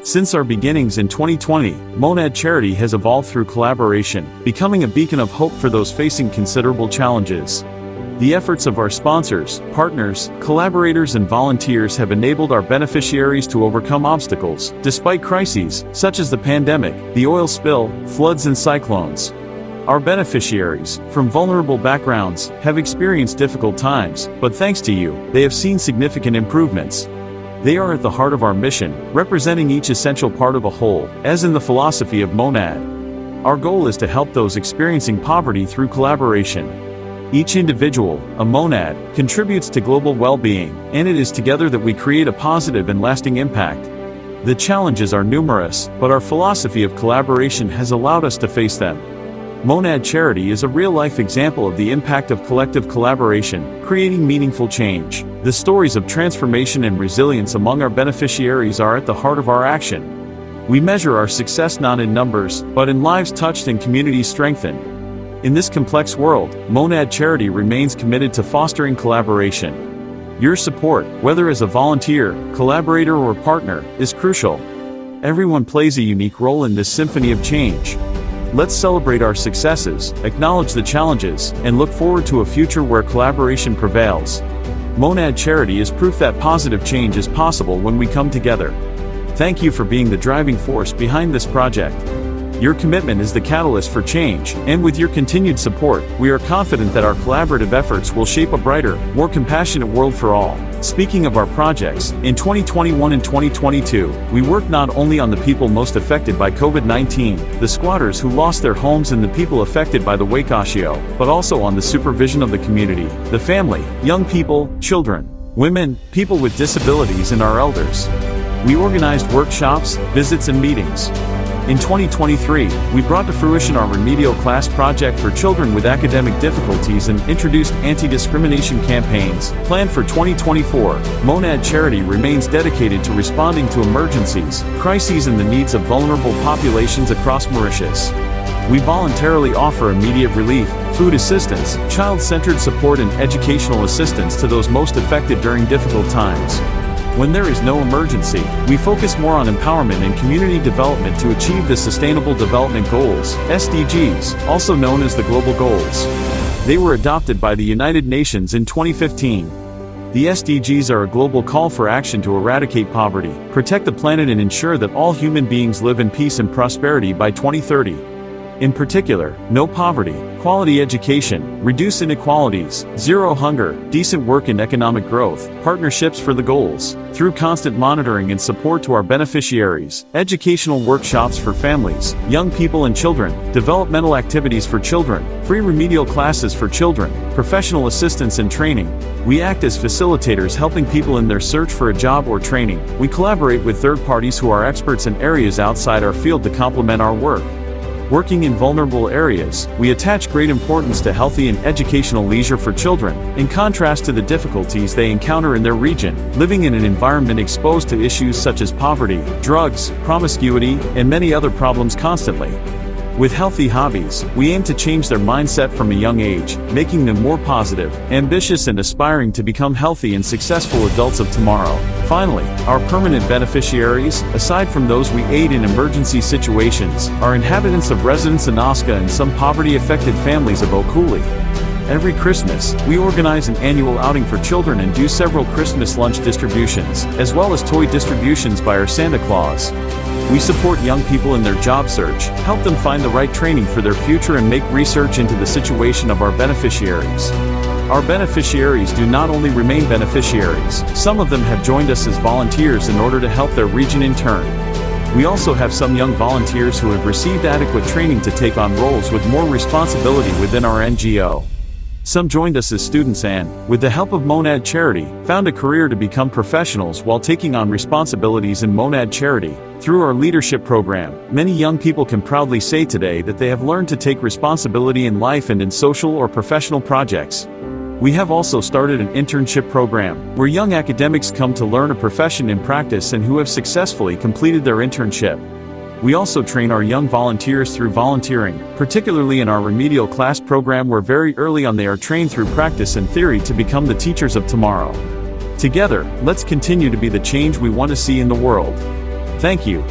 Since our beginnings in 2020, Monad Charity has evolved through collaboration, becoming a beacon of hope for those facing considerable challenges. The efforts of our sponsors, partners, collaborators and volunteers have enabled our beneficiaries to overcome obstacles, despite crises, such as the pandemic, the oil spill, floods and cyclones. Our beneficiaries, from vulnerable backgrounds, have experienced difficult times, but thanks to you, they have seen significant improvements. They are at the heart of our mission, representing each essential part of a whole, as in the philosophy of Monad. Our goal is to help those experiencing poverty through collaboration. Each individual, a Monad, contributes to global well-being, and it is together that we create a positive and lasting impact. The challenges are numerous, but our philosophy of collaboration has allowed us to face them. Monad Charity is a real-life example of the impact of collective collaboration, creating meaningful change. The stories of transformation and resilience among our beneficiaries are at the heart of our action. We measure our success not in numbers, but in lives touched and communities strengthened. In this complex world, Monad Charity remains committed to fostering collaboration. Your support, whether as a volunteer, collaborator or partner, is crucial. Everyone plays a unique role in this symphony of change. Let's celebrate our successes, acknowledge the challenges, and look forward to a future where collaboration prevails. Monad Charity is proof that positive change is possible when we come together. Thank you for being the driving force behind this project. Your commitment is the catalyst for change, and with your continued support, we are confident that our collaborative efforts will shape a brighter, more compassionate world for all. Speaking of our projects, in 2021 and 2022, we worked not only on the people most affected by COVID-19, the squatters who lost their homes and the people affected by the Wakashio, but also on the supervision of the community, the family, young people, children, women, people with disabilities and our elders. We organized workshops, visits and meetings. In 2023, we brought to fruition our remedial class project for children with academic difficulties and introduced anti-discrimination campaigns. Planned for 2024, Monad Charity remains dedicated to responding to emergencies, crises and the needs of vulnerable populations across Mauritius. We voluntarily offer immediate relief, food assistance, child-centered support and educational assistance to those most affected during difficult times. When there is no emergency, we focus more on empowerment and community development to achieve the Sustainable Development Goals, SDGs, also known as the Global Goals. They were adopted by the United Nations in 2015. The SDGs are a global call for action to eradicate poverty, protect the planet and ensure that all human beings live in peace and prosperity by 2030. In particular, no poverty, quality education, reduce inequalities, zero hunger, decent work and economic growth, partnerships for the goals. Through constant monitoring and support to our beneficiaries, educational workshops for families, young people and children, developmental activities for children, free remedial classes for children, professional assistance and training. We act as facilitators helping people in their search for a job or training. We collaborate with third parties who are experts in areas outside our field to complement our work. Working in vulnerable areas, we attach great importance to healthy and educational leisure for children, in contrast to the difficulties they encounter in their region, living in an environment exposed to issues such as poverty, drugs, promiscuity, and many other problems constantly. With healthy hobbies, we aim to change their mindset from a young age, making them more positive, ambitious and aspiring to become healthy and successful adults of tomorrow. Finally, our permanent beneficiaries, aside from those we aid in emergency situations, are inhabitants of Residence Anaska and some poverty-affected families of Okuli. Every Christmas, we organize an annual outing for children and do several Christmas lunch distributions, as well as toy distributions by our Santa Claus. We support young people in their job search, help them find the right training for their future and make research into the situation of our beneficiaries. Our beneficiaries do not only remain beneficiaries, some of them have joined us as volunteers in order to help their region in turn. We also have some young volunteers who have received adequate training to take on roles with more responsibility within our NGO. Some joined us as students and, with the help of Monad Charity, found a career to become professionals while taking on responsibilities in Monad Charity. Through our leadership program, many young people can proudly say today that they have learned to take responsibility in life and in social or professional projects. We have also started an internship program, where young academics come to learn a profession in practice and who have successfully completed their internship. We also train our young volunteers through volunteering, particularly in our remedial class program where very early on they are trained through practice and theory to become the teachers of tomorrow. Together, let's continue to be the change we want to see in the world. Thank you.